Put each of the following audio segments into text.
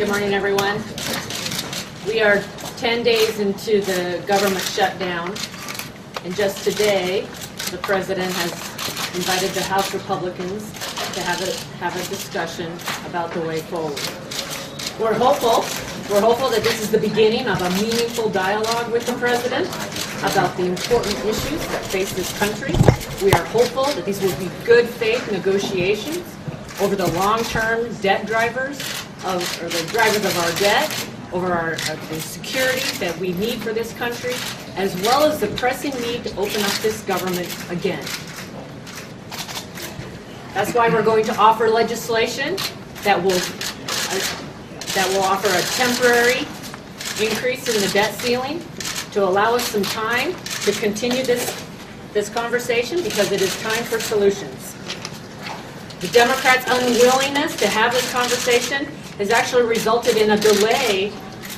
Good morning, everyone. We are 10 days into the government shutdown, and just today, the President has invited the House Republicans to have a discussion about the way forward. We're hopeful that this is the beginning of a meaningful dialogue with the President about the important issues that face this country. We are hopeful that these will be good faith negotiations over the long-term debt drivers or the drivers of our debt, over the security that we need for this country, as well as the pressing need to open up this government again. That's why we're going to offer legislation that will offer a temporary increase in the debt ceiling to allow us some time to continue this conversation, because it is time for solutions. The Democrats' unwillingness to have this conversation has actually resulted in a delay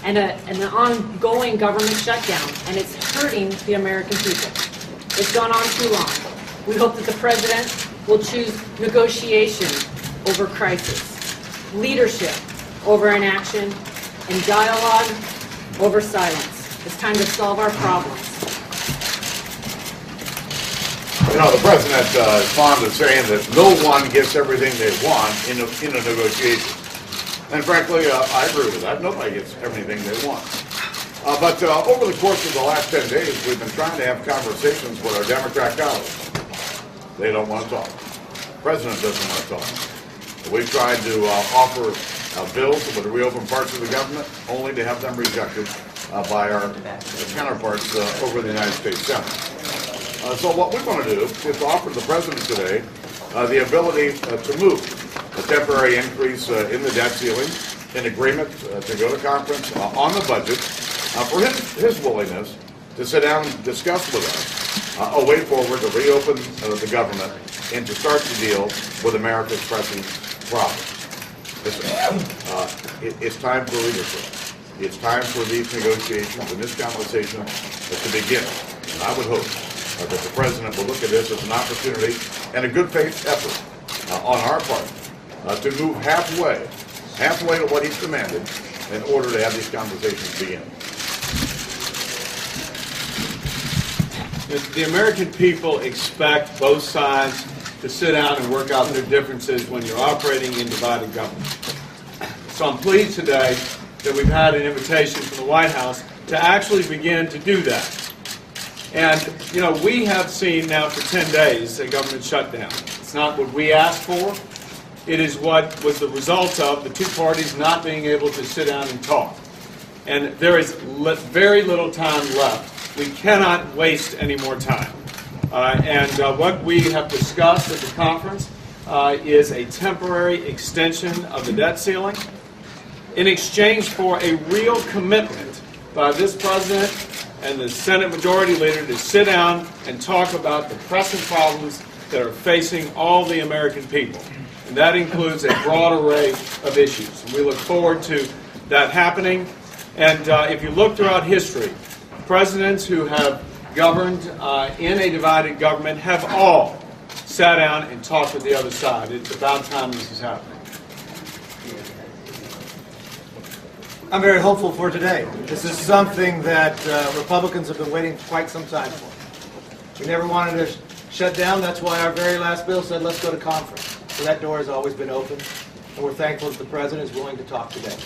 and an ongoing government shutdown, and it's hurting the American people. It's gone on too long. We hope that the President will choose negotiation over crisis, leadership over inaction, and dialogue over silence. It's time to solve our problems. You know, the President is fond of saying that no one gets everything they want in a negotiation. And frankly, I agree with that. Nobody gets everything they want. But over the course of the last 10 days, we've been trying to have conversations with our Democrat colleagues. They don't want to talk. The President doesn't want to talk. We've tried to offer bills that would reopen parts of the government, only to have them rejected by our counterparts over the United States Senate. So what we want to do is offer the President today the ability to move a temporary increase in the debt ceiling, in agreement to go to conference on the budget, for his willingness to sit down and discuss with us a way forward to reopen the government and to start to deal with America's pressing problems. It's time for leadership. It's time for these negotiations and this conversation to begin. And I would hope that the President will look at this as an opportunity and a good faith effort on our part to move halfway to what he's demanded in order to have these conversations begin. The American people expect both sides to sit down and work out their differences when you're operating in divided government. So I'm pleased today that we've had an invitation from the White House to actually begin to do that. And, you know, we have seen now for 10 days a government shutdown. It's not what we asked for. It is what was the result of the two parties not being able to sit down and talk. And there is very little time left. We cannot waste any more time. What we have discussed at the conference is a temporary extension of the debt ceiling in exchange for a real commitment by this President and the Senate Majority Leader to sit down and talk about the pressing problems that are facing all the American people. And that includes a broad array of issues. And we look forward to that happening. And if you look throughout history, presidents who have governed in a divided government have all sat down and talked with the other side. It's about time this is happening. I'm very hopeful for today. This is something that Republicans have been waiting quite some time for. We never wanted to shut down. That's why our very last bill said, let's go to conference. So that door has always been open, and we're thankful that the President is willing to talk today.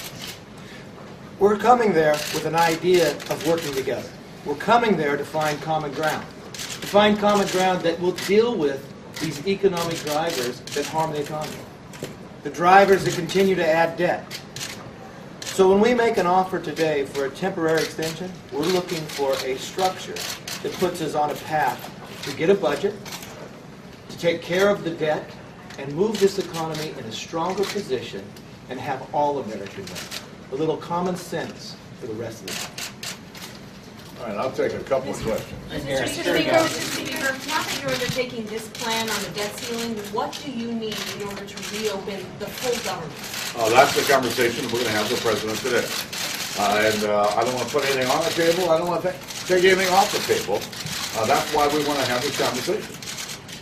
We're coming there with an idea of working together. We're coming there to find common ground. To find common ground that will deal with these economic drivers that harm the economy. The drivers that continue to add debt. So when we make an offer today for a temporary extension, we're looking for a structure that puts us on a path to get a budget, to take care of the debt, and move this economy in a stronger position and have all Americans win. A little common sense for the rest of the country. All right, I'll take a couple of questions. Mr. Speaker, now that you're undertaking this plan on the debt ceiling, what do you need in order to reopen the full government? That's the conversation we're going to have with the President today. I don't want to put anything on the table. I don't want to take anything off the table. That's why we want to have this conversation.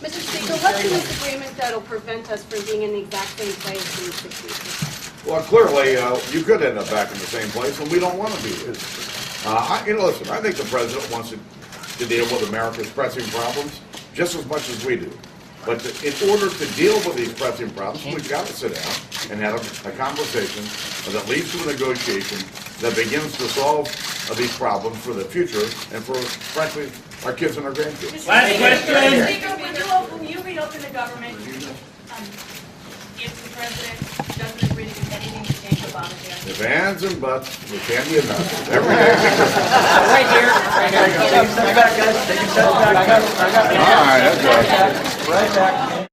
Mr. Speaker, what's in this agreement that will prevent us from being in the exact same place in 6 weeks? Well, clearly, you could end up back in the same place, and we don't want to be there. Listen, I think the president wants to deal with America's pressing problems just as much as we do. But in order to deal with these pressing problems, we've got to sit down and have a conversation that leads to a negotiation that begins to solve these problems for the future and for, frankly, our kids and our grandkids. Last question. Speaker, when you reopen the government, if the president doesn't agree to do anything to change Obamacare? If ands and buts, we can be enough. Every day. Right here. All right, that's right. Right back.